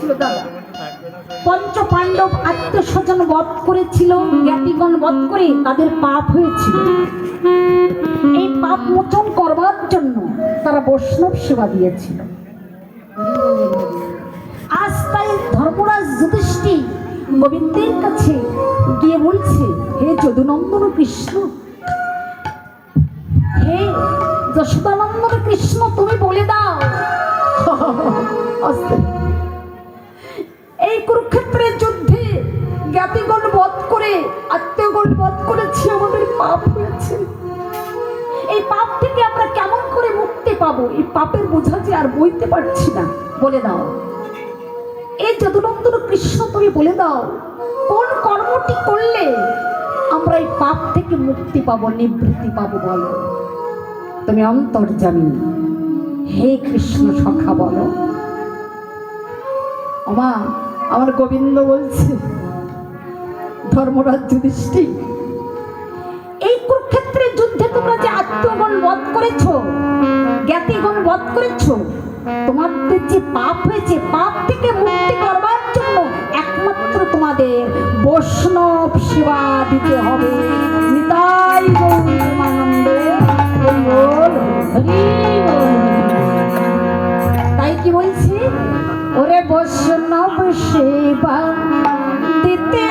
হয়েছিল দাদা? পঞ্চ পাণ্ডব আত্মস্বজন বধ করেছিল, জ্ঞাতিগণ বধ করে তাদের পাপ হয়েছিল। এই পাপ মোচন করবার জন্য তারা বৈষ্ণব সেবা দিয়েছিল। আজ তাই ধর্মরাজ যুধিষ্ঠির গোবিন্দের কাছে গিয়ে বলছে, হে যদুনন্দন কৃষ্ণ, হে যশোদানন্দন কৃষ্ণ, তুমি বলে দাও এই কুরুক্ষেত্রের যুদ্ধে জ্ঞাতিগণ বধ করে আত্মীয়গণ বধ করেছি, আমাদের পাপ হয়েছে। এই পাপ থেকে আমরা কেমন করে মুক্তি পাবো? এই পাপের বোঝা যে আর বইতে পারছি না, বলে দাও। এই যদুনন্দন কৃষ্ণ, তুমি বলে দাও কোন কর্মটি করলে আমরা এই পাপ থেকে মুক্তি পাবো, নিবৃত্তি পাবো, বলো। তুমি অন্তর্যামী, হে কৃষ্ণ সখা, বলো। ওমা, আমার গোবিন্দ বলছে, ধর্মরাজ যুধিষ্ঠির, এই কুরুক্ষেত্রের যুদ্ধে তোমরা যে আত্মগণ বধ করেছো, জ্ঞাতিগণ বধ করেছো, তোমাদের যে পাপ হয়েছে, পাপ থেকে মুক্তি করবার জন্য একমাত্র তোমাদের বৈষ্ণব সেবা দিতে হবে। নিতাই গৌরানন্দ, হরি বল, হরি বল। তাই কি বলছি, ওরে বৈষ্ণব সেবা দিতে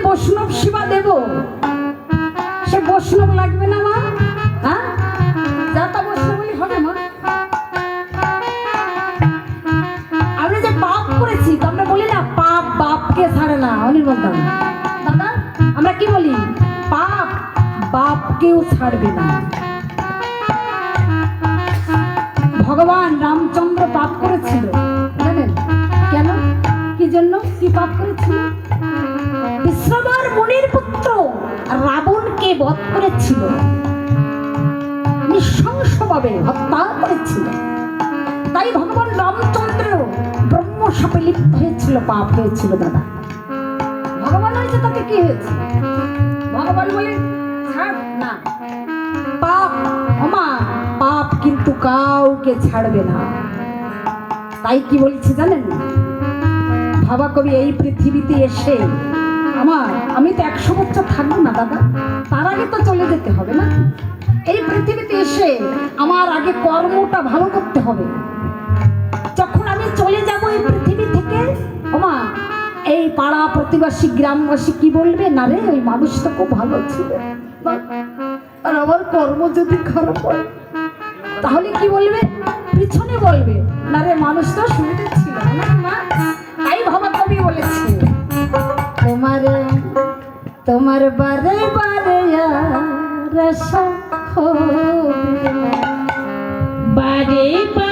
বৈষ্ণব সেবা দেব, সে বৈষ্ণব লাগবে না মা? হ্যাঁ, যা তা বৈষ্ণবই হবে মা। আমরা যে পাপ করেছি, তো আমরা বলি না পাপ বাপকে ছাড়ে না। অনির্বাণ দাদা, আমরা কি বলি? পাপ বাপকেও ছাড়বে না। ভগবান রামচন্দ্র পাপ করেছিল জানেন কেন? কি জন্য? কি পাপ করেছিল? বিশ্বম্বর মুনির পুত্র রাবণকে বধ করেছিল, নৃশংসভাবে হত্যা করেছিল। তাই ভগবান রামচন্দ্র ব্রহ্ম শাপে লিপ্ত হয়েছিল, পাপ হয়েছিল দাদা। ভগবান হয়েছে তাকে কি হয়েছে? ভগবান বলে ছাড় না, পাপ ক্ষমা, পাপ কিন্তু কাউকে ছাড়বে না। তাই কি বলছি জানেন? ভাবা কবি এই পৃথিবীতে এসে আমি তো 100 বছর থাকবো না দাদা, তার আগে তো চলে যেতে হবে না। এই পৃথিবীতে এসে আমার আগে কর্মটা ভালো করতে হবে। যখন আমি চলে যাব এই পৃথিবী থেকে, এই পাড়া প্রতিবাসী গ্রামবাসী কি বলবে? না রে, ওই মানুষটা খুব ভালো ছিল। আর আমার কর্ম যদি খারাপ হয় তাহলে কি বলবে? পিছনে বলবে না রে, মানুষটা সুবিধা ছিল না। তাই ভাবা কবি বলেছে, তোমার বারে বারে আশা হবে, বারে বারে